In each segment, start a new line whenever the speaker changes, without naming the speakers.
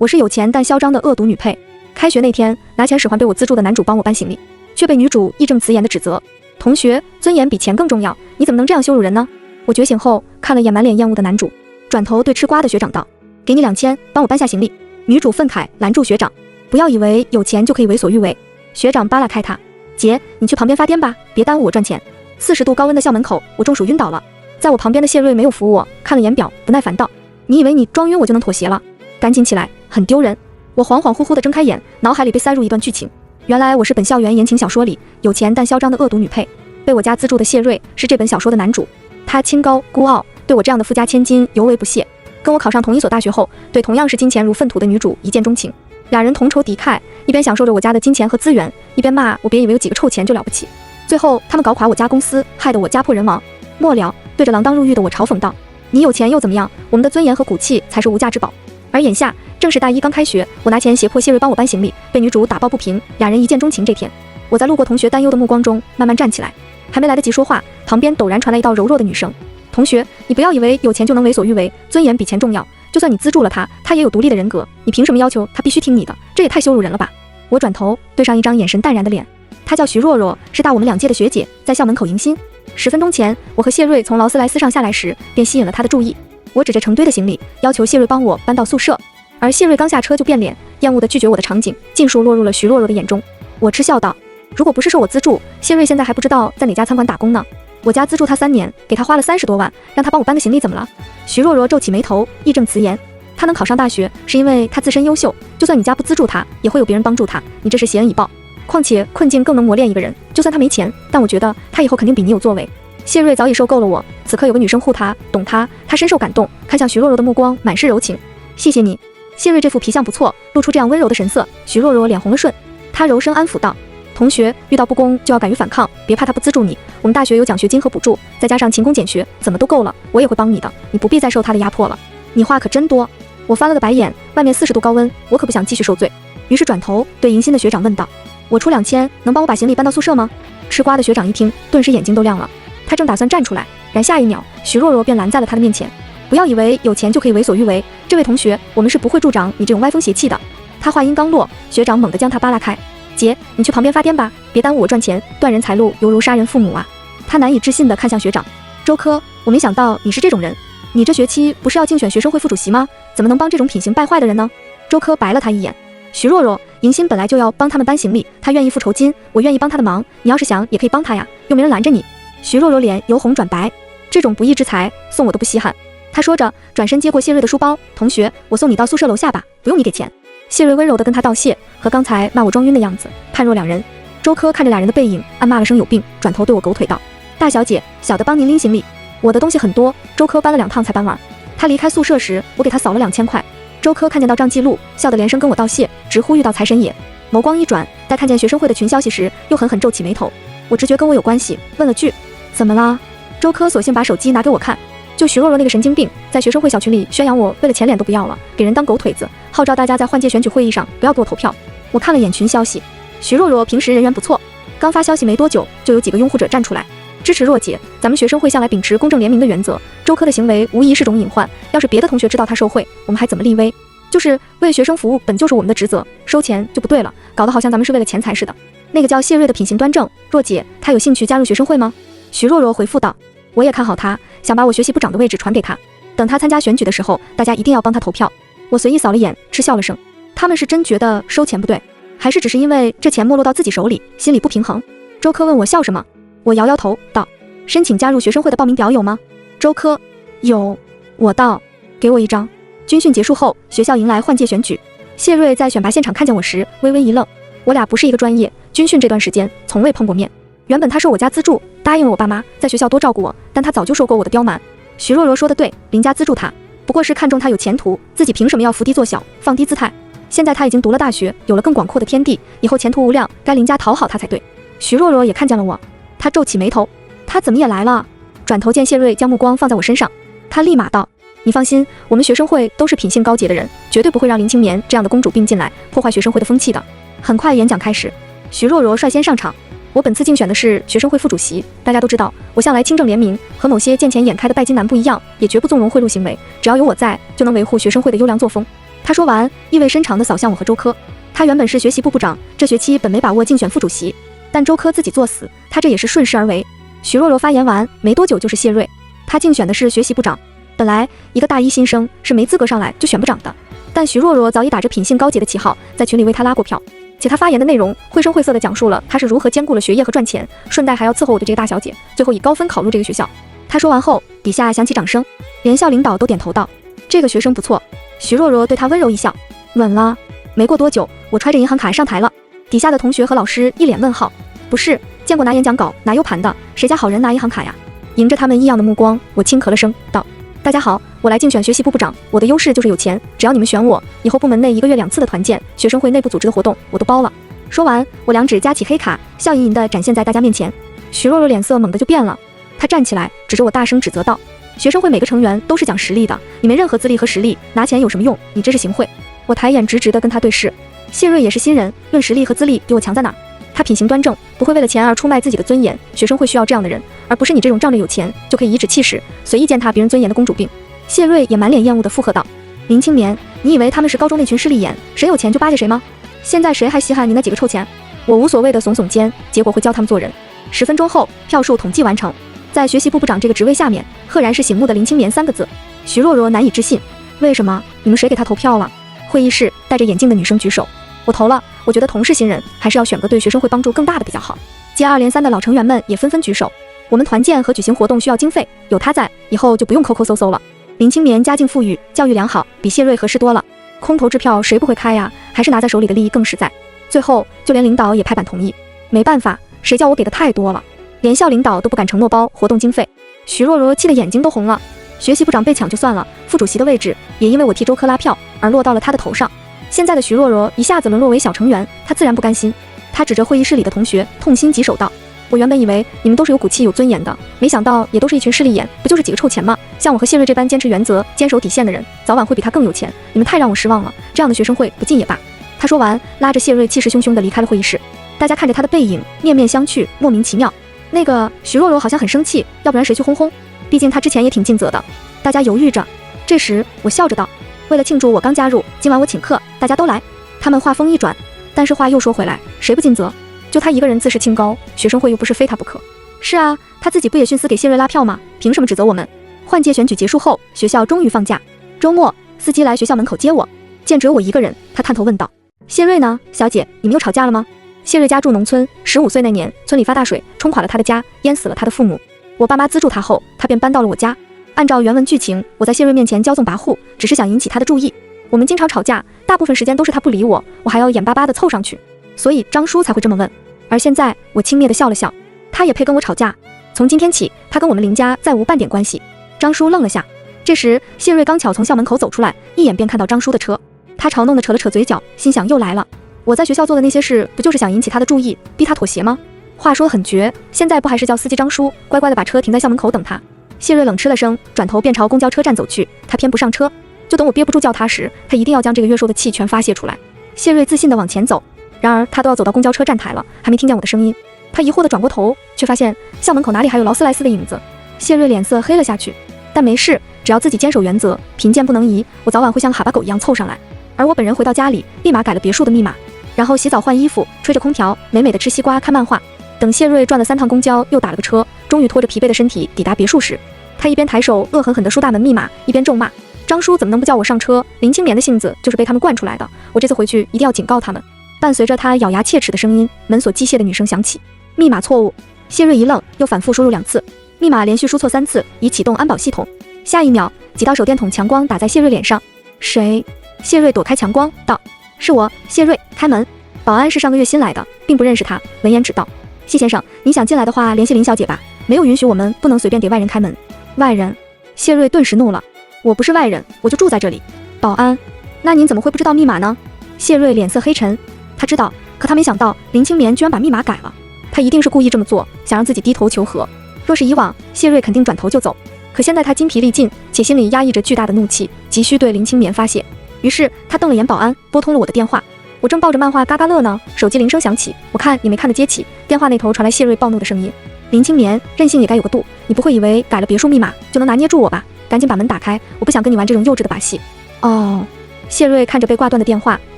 我是有钱但嚣张的恶毒女配。开学那天，拿钱使唤被我资助的男主帮我搬行李，却被女主义正辞严的指责。同学，尊严比钱更重要，你怎么能这样羞辱人呢？我觉醒后看了眼满脸厌恶的男主，转头对吃瓜的学长道：“给你2000，帮我搬下行李。”女主愤慨拦住学长：“不要以为有钱就可以为所欲为。”学长扒拉开他：“姐，你去旁边发癫吧，别耽误我赚钱。”40度高温的校门口，我中暑晕倒了。在我旁边的谢瑞没有扶我，看了眼表，不耐烦道：“你以为你装晕我就能妥协了？赶紧起来，很丢人。”我恍恍惚惚地睁开眼，脑海里被塞入一段剧情。原来我是本校园言情小说里有钱但嚣张的恶毒女配，被我家资助的谢瑞是这本小说的男主。他清高孤傲，对我这样的富家千金尤为不屑。跟我考上同一所大学后，对同样是金钱如粪土的女主一见钟情。俩人同仇敌忾，一边享受着我家的金钱和资源，一边骂我别以为有几个臭钱就了不起。最后他们搞垮我家公司，害得我家破人亡。末了，对着锒铛入狱的我嘲讽道：“你有钱又怎么样？我们的尊严和骨气才是无价之宝。”而眼下正是大一刚开学，我拿钱胁迫谢瑞帮我搬行李，被女主打抱不平，俩人一见钟情这天，我在路过同学担忧的目光中慢慢站起来，还没来得及说话，旁边陡然传来一道柔弱的女声：“同学，你不要以为有钱就能为所欲为，尊严比钱重要。就算你资助了他，他也有独立的人格，你凭什么要求他必须听你的？这也太羞辱人了吧！”我转头对上一张眼神淡然的脸，她叫徐若若，是大我们2届的学姐，在校门口迎新。10分钟前，我和谢瑞从劳斯莱斯上下来时，便吸引了她的注意。我指着成堆的行李，要求谢瑞帮我搬到宿舍，而谢瑞刚下车就变脸，厌恶地拒绝我的场景，尽数落入了徐若若的眼中。我嗤笑道：“如果不是受我资助，谢瑞现在还不知道在哪家餐馆打工呢。我家资助他3年，给他花了30多万，让他帮我搬个行李怎么了？”徐若若皱起眉头，义正辞严：“他能考上大学，是因为他自身优秀，就算你家不资助他，也会有别人帮助他，你这是谢恩以报。况且困境更能磨练一个人，就算他没钱，但我觉得他以后肯定比你有作为。”谢瑞早已受够了我，此刻有个女生护他，懂他，他深受感动，看向徐若若的目光满是柔情。“谢谢你。”谢瑞这副皮相不错，露出这样温柔的神色，徐若若脸红了顺。他柔声安抚道：“同学，遇到不公就要敢于反抗，别怕他不资助你，我们大学有奖学金和补助，再加上勤工俭学，怎么都够了，我也会帮你的，你不必再受他的压迫了。”“你话可真多。”我翻了个白眼，外面40度高温，我可不想继续受罪，于是转头对迎新的学长问道：“我出2000，能帮我把行李搬到宿舍吗？”吃瓜的学长一听，顿时眼睛都亮了，他正打算站出来，然下一秒，徐若若便拦在了他的面前：“不要以为有钱就可以为所欲为，这位同学，我们是不会助长你这种歪风邪气的。”他话音刚落，学长猛地将他扒拉开：“姐，你去旁边发癫吧，别耽误我赚钱，断人财路犹如杀人父母啊！”他难以置信地看向学长：“周科，我没想到你是这种人，你这学期不是要竞选学生会副主席吗？怎么能帮这种品行败坏的人呢？”周科白了他一眼：“徐若若，迎新本来就要帮他们搬行李，他愿意付酬金，我愿意帮他的忙，你要是想也可以帮他呀，又没人拦着你。”徐若若脸由红转白，这种不义之财送我都不稀罕。他说着，转身接过谢瑞的书包：“同学，我送你到宿舍楼下吧，不用你给钱。”谢瑞温柔地跟他道谢，和刚才骂我装晕的样子判若两人。周科看着俩人的背影，暗骂了声有病，转头对我狗腿道：“大小姐，小的帮您拎行李。”我的东西很多，周科搬了2趟才搬完。他离开宿舍时，我给他扫了2000块。周科看见到账记录，笑得连声跟我道谢，直呼遇到财神爷。眸光一转，待看见学生会的群消息时，又狠狠皱起眉头。我直觉跟我有关系，问了句：“怎么了？”周科索性把手机拿给我看，就徐若若那个神经病，在学生会小群里宣扬我为了钱脸都不要了，给人当狗腿子，号召大家在换届选举会议上不要给我投票。我看了眼群消息，徐若若平时人缘不错，刚发消息没多久，就有几个拥护者站出来支持若姐。咱们学生会向来秉持公正联名的原则，周科的行为无疑是种隐患，要是别的同学知道他受贿，我们还怎么立威？就是为学生服务本就是我们的职责，收钱就不对了，搞得好像咱们是为了钱财似的。那个叫谢瑞的品行端正，若姐她有兴趣加入学生会吗？徐若若回复道：“我也看好他，想把我学习部长的位置传给他，等他参加选举的时候，大家一定要帮他投票。”我随意扫了眼，嗤笑了声。他们是真觉得收钱不对，还是只是因为这钱没落到自己手里，心里不平衡？周科问我笑什么，我摇摇头道：“申请加入学生会的报名表有吗？”周科：“有。”我道：“给我一张。”军训结束后，学校迎来换届选举。谢瑞在选拔现场看见我时，微微一愣。我俩不是一个专业，军训这段时间从未碰过面。原本他受我家资助，答应了我爸妈在学校多照顾我，但他早就受够我的刁蛮。徐若若说的对，林家资助他，不过是看中他有前途，自己凭什么要伏低做小，放低姿态？现在他已经读了大学，有了更广阔的天地，以后前途无量，该林家讨好他才对。徐若若也看见了我，他皱起眉头，他怎么也来了？转头见谢瑞将目光放在我身上，他立马道：“你放心，我们学生会都是品性高洁的人，绝对不会让林青年这样的公主病进来破坏学生会的风气的。”很快演讲开始，徐若若率先上场。我本次竞选的是学生会副主席，大家都知道，我向来清正廉明，和某些见钱眼开的拜金男不一样，也绝不纵容贿赂行为，只要有我在，就能维护学生会的优良作风。他说完，意味深长地扫向我和周科。他原本是学习部部长，这学期本没把握竞选副主席，但周科自己作死，他这也是顺势而为。徐若若发言完没多久就是谢瑞，他竞选的是学习部长。本来一个大一新生是没资格上来就选部长的，但徐若若早已打着品性高洁的旗号，在群里为他拉过票，且他发言的内容绘声绘色地讲述了他是如何兼顾了学业和赚钱，顺带还要伺候我的这个大小姐，最后以高分考入这个学校。他说完后，底下响起掌声，连校领导都点头道：“这个学生不错。”徐若若对他温柔一笑：“稳了。”没过多久，我揣着银行卡上台了，底下的同学和老师一脸问号。不是，见过拿演讲稿拿 U 盘的，谁家好人拿银行卡呀？迎着他们异样的目光，我轻咳了声道：“大家好，我来竞选学习部部长，我的优势就是有钱，只要你们选我，以后部门内1个月2次的团建、学生会内部组织的活动我都包了。”说完，我2指夹起黑卡，笑盈盈地展现在大家面前。徐若若脸色猛地就变了，她站起来，指着我大声指责道：“学生会每个成员都是讲实力的，你没任何资历和实力，拿钱有什么用？你这是行贿！”我抬眼直直地跟他对视。谢瑞也是新人，论实力和资历比我强在哪儿？他品行端正，不会为了钱而出卖自己的尊严，学生会需要这样的人，而不是你这种仗着有钱就可以颐指气使、随意践踏别人尊严的公主病。谢瑞也满脸厌恶地附和道：“林青年，你以为他们是高中那群势利眼，谁有钱就巴结谁吗？现在谁还稀罕你那几个臭钱？”我无所谓地耸耸肩，结果会教他们做人。10分钟后，票数统计完成，在学习部部长这个职位下面，赫然是醒目的林青年3个字。徐若若难以置信：“为什么？你们谁给他投票了？”会议室戴着眼镜的女生举手：“我投了，我觉得同是新人，还是要选个对学生会帮助更大的比较好。”接二连三的老成员们也纷纷举手：“我们团建和举行活动需要经费，有他在，以后就不用抠抠搜搜了。林青年家境富裕，教育良好，比谢瑞合适多了。空头支票谁不会开呀？还是拿在手里的利益更实在。”最后就连领导也拍板同意。没办法，谁叫我给的太多了，连校领导都不敢承诺包活动经费。徐若若气得眼睛都红了。学习部长被抢就算了，副主席的位置也因为我替周科拉票而落到了他的头上。现在的徐若若一下子沦落为小成员，他自然不甘心。他指着会议室里的同学，痛心疾首道：“我原本以为你们都是有骨气有尊严的，没想到也都是一群势利眼，不就是几个臭钱吗？像我和谢瑞这般坚持原则、坚守底线的人，早晚会比他更有钱。你们太让我失望了，这样的学生会不进也罢。”他说完，拉着谢瑞气势汹汹地离开了会议室。大家看着他的背影，面面相觑，莫名其妙。那个徐若若好像很生气，要不然谁去轰轰？毕竟他之前也挺尽责的。大家犹豫着，这时我笑着道：“为了庆祝我刚加入，今晚我请客，大家都来。”他们话锋一转，但是话又说回来，谁不尽责？就他一个人自视清高，学生会又不是非他不可。是啊，他自己不也徇私给谢瑞拉票吗？凭什么指责我们？换届选举结束后，学校终于放假。周末，司机来学校门口接我，见只有我一个人，他探头问道：“谢瑞呢？小姐，你们又吵架了吗？”谢瑞家住农村，15岁那年，村里发大水，冲垮了他的家，淹死了他的父母。我爸妈资助他后，他便搬到了我家。按照原文剧情，我在谢瑞面前骄纵跋扈，只是想引起他的注意。我们经常吵架，大部分时间都是他不理我，我还要眼巴巴地凑上去，所以张叔才会这么问。而现在，我轻蔑地笑了笑，他也配跟我吵架？从今天起，他跟我们林家再无半点关系。张叔愣了下，这时谢瑞刚巧从校门口走出来，一眼便看到张叔的车，他嘲弄地扯了扯嘴角，心想又来了。我在学校做的那些事，不就是想引起他的注意，逼他妥协吗？话说得很绝，现在不还是叫司机张叔乖乖地把车停在校门口等他？谢瑞冷嗤了声，转头便朝公交车站走去。他偏不上车，就等我憋不住叫他时，他一定要将这个月受的气全发泄出来。谢瑞自信地往前走，然而他都要走到公交车站台了，还没听见我的声音。他疑惑地转过头，却发现校门口哪里还有劳斯莱斯的影子。谢瑞脸色黑了下去，但没事，只要自己坚守原则，贫贱不能移，我早晚会像哈巴狗一样凑上来。而我本人回到家里，立马改了别墅的密码，然后洗澡换衣服，吹着空调，美美的吃西瓜看漫画。等谢瑞转了3趟公交，又打了个车，终于拖着疲惫的身体抵达别墅时，他一边抬手恶狠狠地输大门密码，一边咒骂：“张叔怎么能不叫我上车？林青年的性子就是被他们惯出来的，我这次回去一定要警告他们。”伴随着他咬牙切齿的声音，门锁机械的女声响起：“密码错误。”谢瑞一愣，又反复输入2次，密码连续输错3次，以启动安保系统。下一秒，几道手电筒强光打在谢瑞脸上。谁？谢瑞躲开强光道：“是我，谢瑞，开门。”保安是上个月新来的，并不认识他，闻言指道：“谢先生，你想进来的话，联系林小姐吧，没有允许我们不能随便给外人开门。”外人？谢瑞顿时怒了：“我不是外人，我就住在这里。”保安：“那您怎么会不知道密码呢？”谢瑞脸色黑沉，他知道，可他没想到林青年居然把密码改了，他一定是故意这么做，想让自己低头求和。若是以往，谢瑞肯定转头就走，可现在他筋疲力尽，且心里压抑着巨大的怒气，急需对林青年发泄。于是他瞪了眼保安，拨通了我的电话。我正抱着漫画嘎嘎乐呢，手机铃声响起，我看也没看的接起，电话那头传来谢瑞暴怒的声音：“林青年，任性也该有个度，你不会以为改了别墅密码就能拿捏住我吧？赶紧把门打开，我不想跟你玩这种幼稚的把戏。”哦，谢瑞看着被挂断的电话，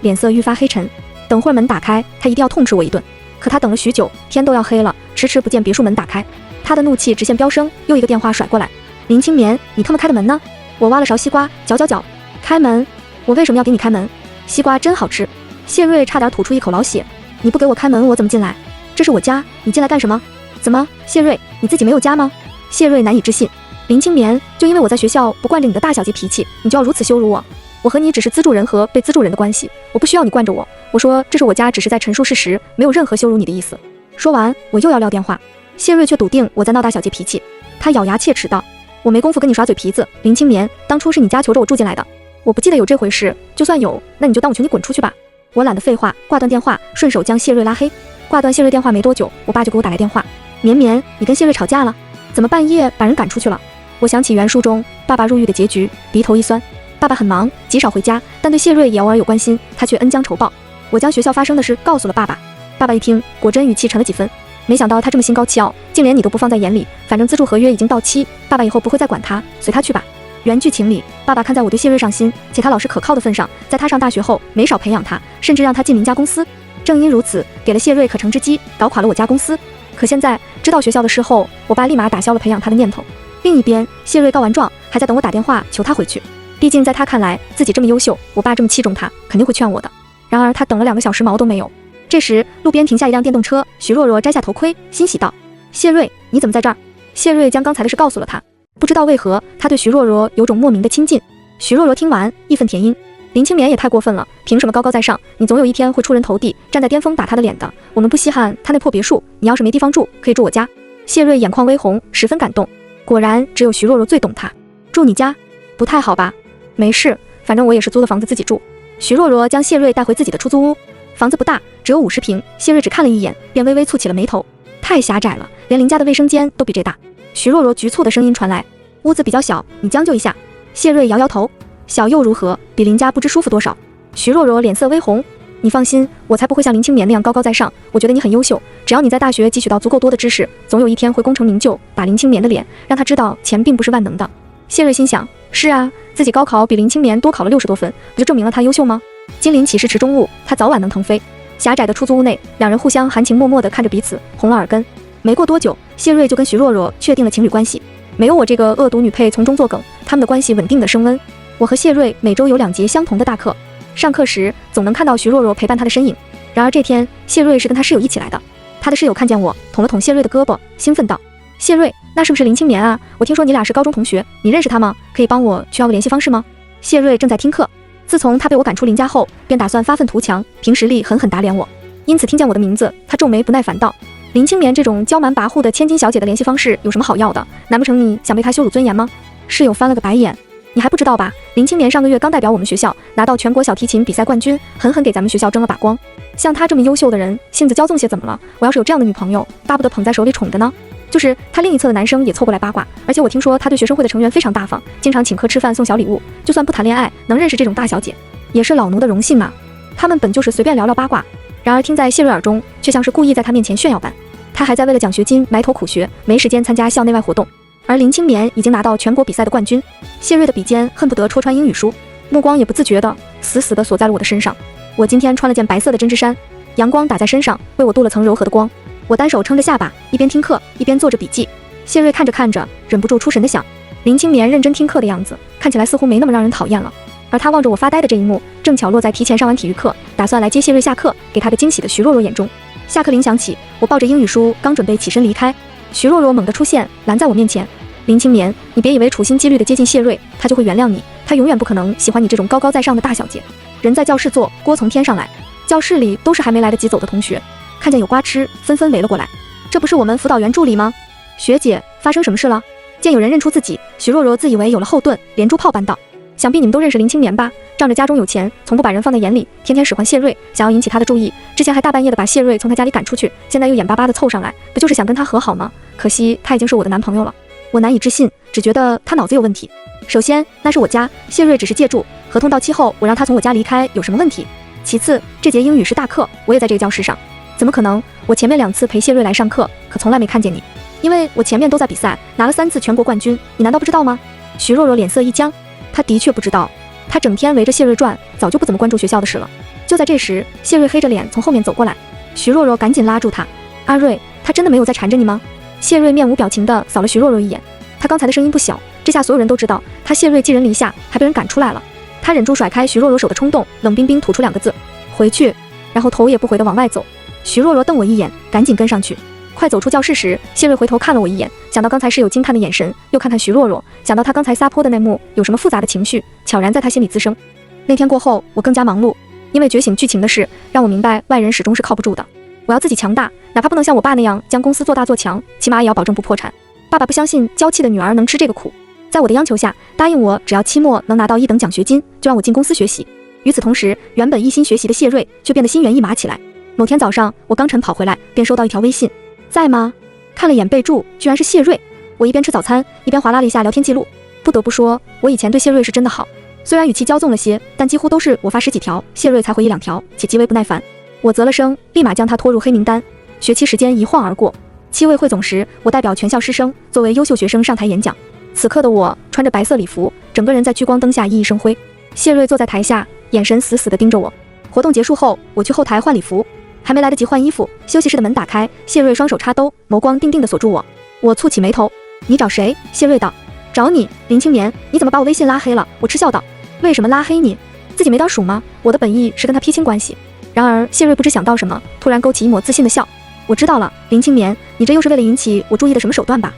脸色愈发黑沉。等会儿门打开，他一定要痛斥我一顿。可他等了许久，天都要黑了，迟迟不见别墅门打开，他的怒气直线飙升，又一个电话甩过来。林清眠，你他妈开的门呢？我挖了勺西瓜，嚼。开门？我为什么要给你开门？西瓜真好吃。谢瑞差点吐出一口老血。你不给我开门，我怎么进来？这是我家，你进来干什么？怎么，谢瑞，你自己没有家吗？谢瑞难以置信。林清眠，就因为我在学校不惯着你的大小姐脾气，你就要如此羞辱我？我和你只是资助人和被资助人的关系，我不需要你惯着我。我说这是我家，只是在陈述事实，没有任何羞辱你的意思。说完，我又要撂电话。谢瑞却笃定我在闹大小姐脾气，他咬牙切齿道：我没工夫跟你耍嘴皮子，林清眠，当初是你家求着我住进来的，我不记得有这回事，就算有，那你就当我求你滚出去吧。我懒得废话，挂断电话，顺手将谢瑞拉黑。挂断谢瑞电话没多久，我爸就给我打来电话：绵绵，你跟谢瑞吵架了？怎么半夜把人赶出去了？我想起原书中爸爸入狱的结局，鼻头一酸。爸爸很忙，极少回家，但对谢瑞也偶尔有关心，他却恩将仇报。我将学校发生的事告诉了爸爸，爸爸一听，果真语气沉了几分。没想到他这么心高气傲，竟连你都不放在眼里。反正资助合约已经到期，爸爸以后不会再管他，随他去吧。原剧情里，爸爸看在我对谢瑞上心，且他老实可靠的份上，在他上大学后没少培养他，甚至让他进林家公司。正因如此，给了谢瑞可乘之机，搞垮了我家公司。可现在知道学校的事后，我爸立马打消了培养他的念头。另一边，谢瑞告完状，还在等我打电话求他回去。毕竟在他看来，自己这么优秀，我爸这么器重他，肯定会劝我的。然而他等了2个小时，毛都没有。这时路边停下一辆电动车，徐若若摘下头盔，欣喜道：谢瑞，你怎么在这儿？谢瑞将刚才的事告诉了他。不知道为何，他对徐若若有种莫名的亲近。徐若若听完，义愤填膺：林清眠也太过分了，凭什么高高在上？你总有一天会出人头地，站在巅峰打他的脸的。我们不稀罕他那破别墅，你要是没地方住，可以住我家。谢瑞眼眶微红，十分感动。果然只有徐若若最懂他。住你家？不太好吧？没事，反正我也是租的房子自己住。徐若若将谢瑞带回自己的出租屋，房子不大，只有50平。谢瑞只看了一眼，便微微蹙起了眉头。太狭窄了，连林家的卫生间都比这大。徐若若局促的声音传来：屋子比较小，你将就一下。谢瑞摇摇头：小又如何，比林家不知舒服多少。徐若若脸色微红：你放心，我才不会像林清眠那样高高在上。我觉得你很优秀，只要你在大学汲取到足够多的知识，总有一天会功成名就。打林清眠的脸，让他知道钱并不是万能的。谢瑞心想：是啊，自己高考比林清眠多考了60多分，不就证明了他优秀吗？金陵岂是池中物，他早晚能腾飞。狭窄的出租屋内，两人互相含情脉脉地看着彼此，红了耳根。没过多久，谢瑞就跟徐若若确定了情侣关系。没有我这个恶毒女配从中作梗，他们的关系稳定的升温。我和谢瑞每周有2节相同的大课，上课时总能看到徐若若陪伴他的身影。然而这天，谢瑞是跟他室友一起来的。他的室友看见我，捅了捅谢瑞的胳膊，兴奋道：谢瑞，那是不是林清眠啊？我听说你俩是高中同学，你认识他吗？可以帮我去要个联系方式吗？谢瑞正在听课，自从他被我赶出林家后，便打算发愤图强，凭实力狠狠打脸我。因此听见我的名字，他皱眉不耐烦道：林清眠这种娇蛮跋扈的千金小姐的联系方式有什么好要的？难不成你想被她羞辱尊严吗？室友翻了个白眼：你还不知道吧？林清眠上个月刚代表我们学校拿到全国小提琴比赛冠军，狠狠给咱们学校争了把光。像他这么优秀的人，性子骄纵些怎么了？我要是有这样的女朋友，巴不得捧在手里宠着呢。就是他另一侧的男生也凑过来八卦，而且我听说他对学生会的成员非常大方，经常请客吃饭送小礼物。就算不谈恋爱，能认识这种大小姐，也是老奴的荣幸嘛。他们本就是随便聊聊八卦，然而听在谢瑞耳中，却像是故意在他面前炫耀般。他还在为了奖学金埋头苦学，没时间参加校内外活动。而林清眠已经拿到全国比赛的冠军。谢瑞的笔尖恨不得戳穿英语书，目光也不自觉地死死地锁在了我的身上。我今天穿了件白色的针织衫，阳光打在身上，为我镀了层柔和的光。我单手撑着下巴，一边听课一边做着笔记。谢瑞看着看着，忍不住出神地想，林清眠认真听课的样子，看起来似乎没那么让人讨厌了。而他望着我发呆的这一幕，正巧落在提前上完体育课，打算来接谢瑞下课，给他个惊喜的徐若若眼中。下课铃响起，我抱着英语书刚准备起身离开，徐若若猛地出现，拦在我面前。林清眠，你别以为处心积虑地接近谢瑞，他就会原谅你，他永远不可能喜欢你这种高高在上的大小姐。人在教室坐，锅从天上来。教室里都是还没来得及走的同学，看见有瓜吃，纷纷围了过来。这不是我们辅导员助理吗？学姐，发生什么事了？见有人认出自己，徐若若自以为有了后盾，连珠炮般道：想必你们都认识林清眠吧？仗着家中有钱，从不把人放在眼里，天天使唤谢瑞，想要引起他的注意。之前还大半夜的把谢瑞从他家里赶出去，现在又眼巴巴的凑上来，不就是想跟他和好吗？可惜他已经是我的男朋友了。我难以置信，只觉得他脑子有问题。首先，那是我家，谢瑞只是借住，合同到期后我让他从我家离开，有什么问题？其次，这节英语是大课，我也在这个教室上，怎么可能？我前面2次陪谢瑞来上课，可从来没看见你，因为我前面都在比赛，拿了3次全国冠军，你难道不知道吗？徐若若脸色一僵，她的确不知道。他整天围着谢瑞转，早就不怎么关注学校的事了。就在这时，谢瑞黑着脸从后面走过来，徐若若赶紧拉住他：“阿瑞，他真的没有在缠着你吗？”谢瑞面无表情地扫了徐若若一眼，他刚才的声音不小，这下所有人都知道他谢瑞寄人篱下，还被人赶出来了。他忍住甩开徐若若手的冲动，冷冰冰吐出2个字：“回去。”然后头也不回地往外走。徐若若瞪我一眼，赶紧跟上去。快走出教室时，谢瑞回头看了我一眼，想到刚才室友惊叹的眼神，又看看徐若若，想到他刚才撒泼的那幕，有什么复杂的情绪悄然在他心里滋生。那天过后，我更加忙碌，因为觉醒剧情的事，让我明白外人始终是靠不住的。我要自己强大，哪怕不能像我爸那样将公司做大做强，起码也要保证不破产。爸爸不相信娇气的女儿能吃这个苦，在我的央求下，答应我只要期末能拿到1等奖学金，就让我进公司学习。与此同时，原本一心学习的谢瑞却变得心猿意马起来。某天早上，我刚晨跑回来，便收到一条微信：“在吗？”看了眼备注，居然是谢瑞。我一边吃早餐，一边划拉了一下聊天记录。不得不说，我以前对谢瑞是真的好，虽然语气骄纵了些，但几乎都是我发10几条，谢瑞才回1-2条，且极为不耐烦。我啧了声，立马将他拖入黑名单。学期时间一晃而过，期位汇总时，我代表全校师生作为优秀学生上台演讲。此刻的我穿着白色礼服，整个人在聚光灯下熠熠生辉。谢瑞坐在台下，眼神死死地盯着我。活动结束后，我去后台换礼服，还没来得及换衣服，休息室的门打开，谢瑞双手插兜，眸光定定地锁住我。我蹙起眉头：“你找谁？”谢瑞道：“找你，林青年，你怎么把我微信拉黑了？”我嗤笑道：“为什么拉黑你？自己没点数吗？”我的本意是跟他撇清关系。然而谢瑞不知想到什么，突然勾起一抹自信的笑：“我知道了，林青年，你这又是为了引起我注意的什么手段吧？”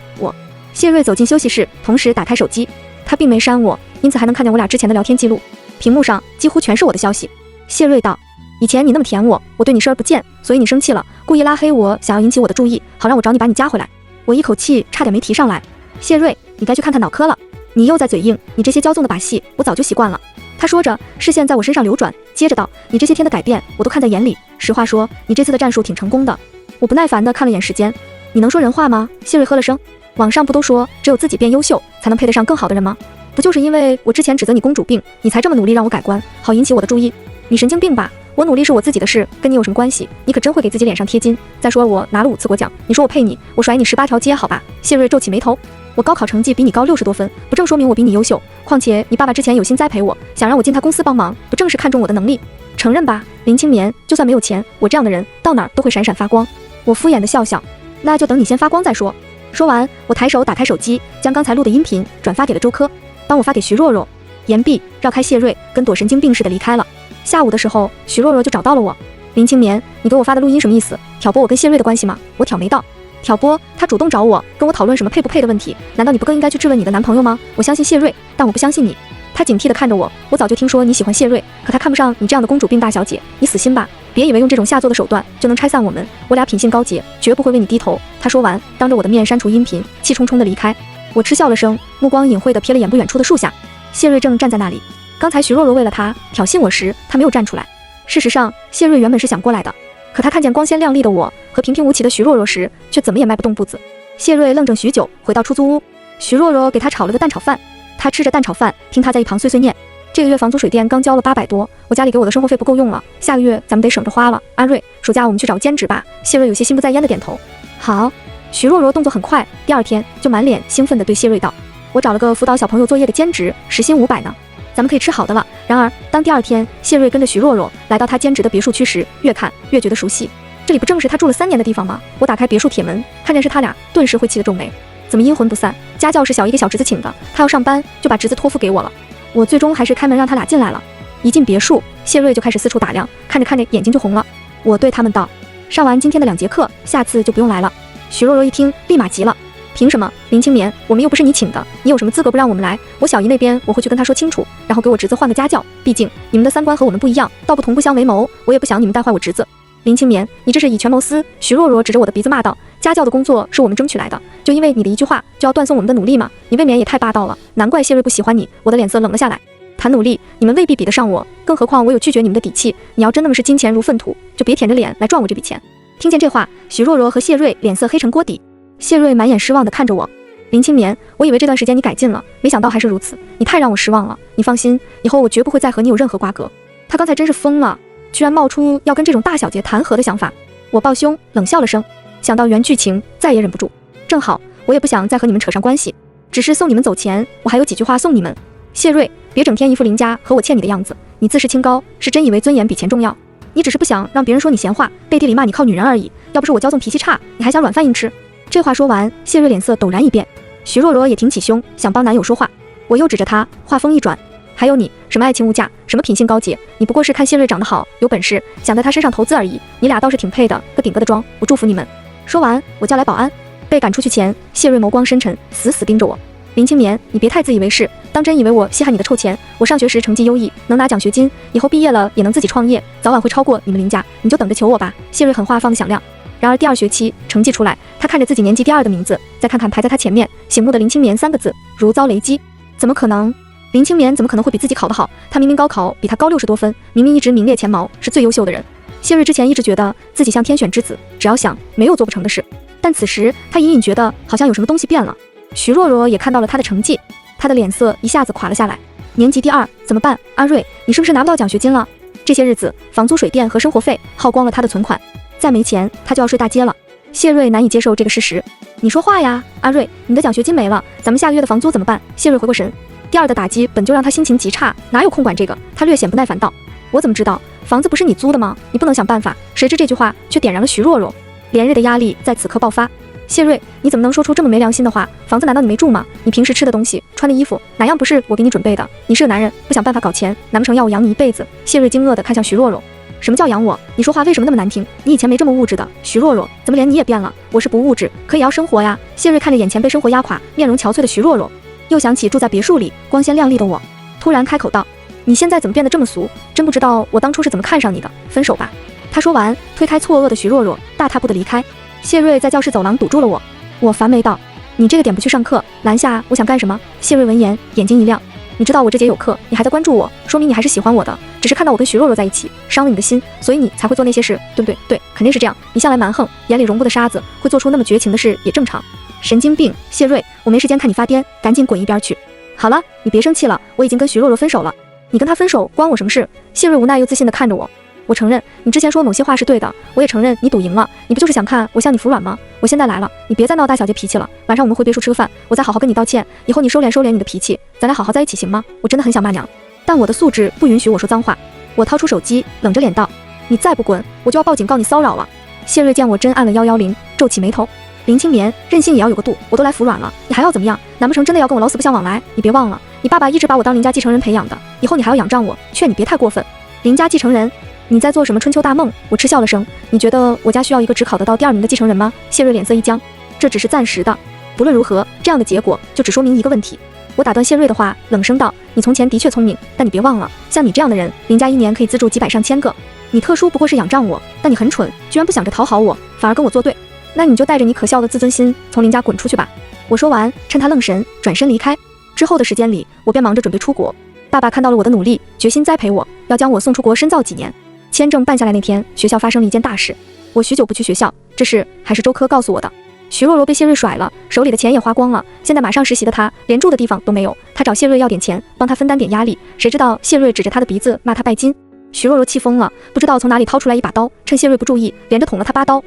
谢瑞走进休息室，同时打开手机，他并没删我，因此还能看见我俩之前的聊天记录。屏幕上几乎全是我的消息。谢瑞道：“以前你那么甜我，我对你视而不见，所以你生气了，故意拉黑我，想要引起我的注意，好让我找你把你加回来。”我一口气差点没提上来。谢瑞，你该去看看脑科了，你又在嘴硬，你这些骄纵的把戏我早就习惯了。他说着，视线在我身上流转，接着道：“你这些天的改变我都看在眼里，实话说，你这次的战术挺成功的。”我不耐烦地看了眼时间：“你能说人话吗？”谢瑞呵了声：“网上不都说只有自己变优秀才能配得上更好的人吗？不就是因为我之前指责你公主病，你才这么努力让我改观，好引起我的注意？你神经病吧？我努力是我自己的事，跟你有什么关系？你可真会给自己脸上贴金。再说我拿了5次国奖，你说我配你，我甩你18条街好吧？”谢瑞皱起眉头：“我高考成绩比你高60多分，不正说明我比你优秀？况且你爸爸之前有心栽培我，想让我进他公司帮忙，不正是看中我的能力？承认吧，林青年，就算没有钱，我这样的人到哪儿都会闪闪发光。”我敷衍地笑笑：“那就等你先发光再说。”说完，我抬手打开手机，将刚才录的音频转发给了周科，帮我发给徐若若。言毕，绕开谢瑞，跟躲神经病似的离开了。下午的时候，徐若若就找到了我：“林青年，你给我发的录音什么意思？挑拨我跟谢瑞的关系吗？”我挑眉道：“挑拨？他主动找我，跟我讨论什么配不配的问题，难道你不更应该去质问你的男朋友吗？我相信谢瑞，但我不相信你。”他警惕地看着我：“我早就听说你喜欢谢瑞，可他看不上你这样的公主病大小姐，你死心吧，别以为用这种下作的手段就能拆散我们，我俩品性高洁，绝不会为你低头。”他说完，当着我的面删除音频，气冲冲地离开。我嗤笑了声，目光隐晦地瞥了眼不远处的树下，谢瑞正站在那里。刚才徐若若为了他挑衅我时，他没有站出来。事实上，谢瑞原本是想过来的，可他看见光鲜亮丽的我和平平无奇的徐若若时，却怎么也迈不动步子。谢瑞愣怔许久，回到出租屋，徐若若给他炒了个蛋炒饭。他吃着蛋炒饭，听他在一旁碎碎念：“这个月房租水电刚交了800多，我家里给我的生活费不够用了，下个月咱们得省着花了。阿瑞，暑假我们去找兼职吧。”谢瑞有些心不在焉的点头：“好。”徐若若动作很快，第2天就满脸兴奋地对谢瑞道：“我找了个辅导小朋友作业的兼职，时薪500呢，咱们可以吃好的了。”然而，当第2天谢瑞跟着徐若若来到他兼职的别墅区时，越看越觉得熟悉。这里不正是他住了3年的地方吗？我打开别墅铁门，看见是他俩，顿时会气得皱眉。怎么阴魂不散？家教是小姨给小侄子请的，他要上班就把侄子托付给我了。我最终还是开门让他俩进来了。一进别墅，谢瑞就开始四处打量，看着看着眼睛就红了。我对他们道：“上完今天的2节课，下次就不用来了。”徐若若一听，立马急了：“凭什么？林青年，我们又不是你请的，你有什么资格不让我们来？我小姨那边我会去跟他说清楚，然后给我侄子换个家教，毕竟你们的3观和我们不一样，道不同不相为谋，我也不想你们带坏我侄子。”林青年，你这是以权谋私！徐若若指着我的鼻子骂道：“家教的工作是我们争取来的，就因为你的一句话就要断送我们的努力吗？你未免也太霸道了！难怪谢瑞不喜欢你。”我的脸色冷了下来。谈努力，你们未必比得上我，更何况我有拒绝你们的底气。你要真那么视金钱如粪土，就别舔着脸来赚我这笔钱。听见这话，徐若若和谢瑞脸色黑成锅底。谢瑞满眼失望地看着我：“林青年，我以为这段时间你改进了，没想到还是如此，你太让我失望了。你放心，以后我绝不会再和你有任何瓜葛。”他刚才真是疯了，居然冒出要跟这种大小姐谈和的想法。我抱胸冷笑了声，想到原剧情再也忍不住。正好我也不想再和你们扯上关系，只是送你们走前，我还有几句话送你们。谢瑞，别整天一副林家和我欠你的样子，你自视清高，是真以为尊严比钱重要？你只是不想让别人说你闲话，背地里骂你靠女人而已。要不是我骄纵脾气差，你还想软饭硬吃？这话说完，谢瑞脸色陡然一变。徐若若也挺起胸，想帮男友说话。我又指着他，话锋一转，还有你，什么爱情无价，什么品性高洁，你不过是看谢瑞长得好，有本事，想在他身上投资而已。你俩倒是挺配的，个顶个的装，我祝福你们。说完，我叫来保安。被赶出去前，谢瑞眸光深沉，死死盯着我。林青年，你别太自以为是，当真以为我稀罕你的臭钱？我上学时成绩优异，能拿奖学金，以后毕业了也能自己创业，早晚会超过你们林家，你就等着求我吧。谢瑞狠话放得响亮。然而第2学期成绩出来，他看着自己年级第2的名字，再看看排在他前面醒目的林青年3个字，如遭雷击。怎么可能？林青年怎么可能会比自己考得好？他明明高考比他高60多分，明明一直名列前茅，是最优秀的人。谢瑞之前一直觉得自己像天选之子，只要想，没有做不成的事。但此时他隐隐觉得好像有什么东西变了。徐若若也看到了他的成绩，他的脸色一下子垮了下来。年级第2怎么办？阿瑞，你是不是拿不到奖学金了？这些日子房租水电和生活费耗光了他的存款，再没钱他就要睡大街了。谢瑞难以接受这个事实。你说话呀，阿瑞，你的奖学金没了，咱们下个月的房租怎么办？谢瑞回过神。第2的打击本就让他心情极差，哪有空管这个？他略显不耐烦道：我怎么知道？房子不是你租的吗？你不能想办法。谁知这句话却点燃了徐若若，连日的压力在此刻爆发。谢瑞，你怎么能说出这么没良心的话？房子难道你没住吗？你平时吃的东西、穿的衣服，哪样不是我给你准备的？你是个男人，不想办法搞钱，难不成要我养你一辈子？谢瑞惊愕地看向徐若若。什么叫养我？你说话为什么那么难听？你以前没这么物质的。徐若若，怎么连你也变了？我是不物质，可也要生活呀。谢瑞看着眼前被生活压垮、面容憔悴的徐若若，又想起住在别墅里光鲜亮丽的我，突然开口道：你现在怎么变得这么俗？真不知道我当初是怎么看上你的。分手吧。他说完，推开错愕的徐若若，大踏步地离开。谢瑞在教室走廊堵住了我，我烦眉道：你这个点不去上课，拦下我想干什么？谢瑞闻言眼睛一亮，你知道我这节有课，你还在关注我，说明你还是喜欢我的，只是看到我跟徐若若在一起，伤了你的心，所以你才会做那些事，对不对？对，肯定是这样。你向来蛮横，眼里容不得沙子，会做出那么绝情的事也正常。神经病，谢瑞，我没时间看你发癫，赶紧滚一边去。好了，你别生气了，我已经跟徐若若分手了。你跟他分手关我什么事？谢瑞无奈又自信地看着我。我承认你之前说某些话是对的，我也承认你赌赢了，你不就是想看我向你服软吗？我现在来了，你别再闹大小姐脾气了，晚上我们回别墅吃个饭，我再好好跟你道歉，以后你收敛你的脾气，咱俩好好在一起行吗？我真的很想骂娘，但我的素质不允许我说脏话。我掏出手机，冷着脸道：你再不滚，我就要报警告你骚扰了。谢瑞见我真按了110，皱起眉头：林青年，任性也要有个度，我都来服软了，你还要怎么样？难不成真的要跟我老死不相往来？你别忘了，你爸爸一直把我当林家继承人培养的，以后你还要仰仗我，劝你别太过分。林家继承人？你在做什么春秋大梦？我嗤笑了声。你觉得我家需要一个只考得到第2名的继承人吗？谢瑞脸色一僵。这只是暂时的，不论如何，这样的结果就只说明一个问题。我打断谢瑞的话，冷声道：你从前的确聪明，但你别忘了，像你这样的人，林家1年可以资助几百上千个。你特殊不过是仰仗我，但你很蠢，居然不想着讨好我，反而跟我作对。那你就带着你可笑的自尊心从林家滚出去吧。我说完，趁他愣神，转身离开。之后的时间里，我便忙着准备出国。爸爸看到了我的努力，决心栽培我，要将我送出国深造几年。签证办下来那天，学校发生了一件大事。我许久不去学校，这事还是周科告诉我的。徐若若被谢瑞甩了，手里的钱也花光了，现在马上实习的她连住的地方都没有。她找谢瑞要点钱，帮他分担点压力，谁知道谢瑞指着他的鼻子骂他拜金。徐若若气疯了，不知道从哪里掏出来一把刀，趁谢瑞不注意，连着捅了他8刀，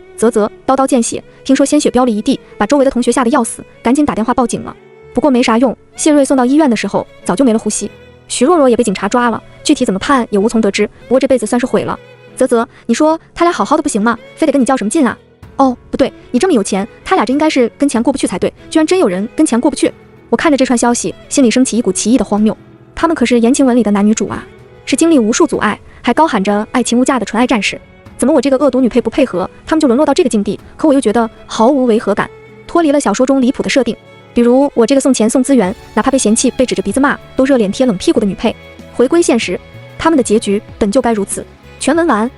刀刀见血。听说鲜血飙了一地，把周围的同学吓得要死，赶紧打电话报警了。不过没啥用，谢瑞送到医院的时候早就没了呼吸。徐若若也被警察抓了，具体怎么判也无从得知，不过这辈子算是毁了。你说他俩好好的不行吗？非得跟你较什么劲啊？哦，不对，你这么有钱，他俩这应该是跟钱过不去才对，居然真有人跟钱过不去。我看着这串消息，心里升起一股奇异的荒谬。他们可是言情文里的男女主啊，是经历无数阻碍，还高喊着爱情无价的纯爱战士。怎么我这个恶毒女配不配合，他们就沦落到这个境地？可我又觉得毫无违和感，脱离了小说中离谱的设定。比如我这个送钱送资源，哪怕被嫌弃被指着鼻子骂，都热脸贴冷屁股的女配，回归现实，他们的结局本就该如此。全文完。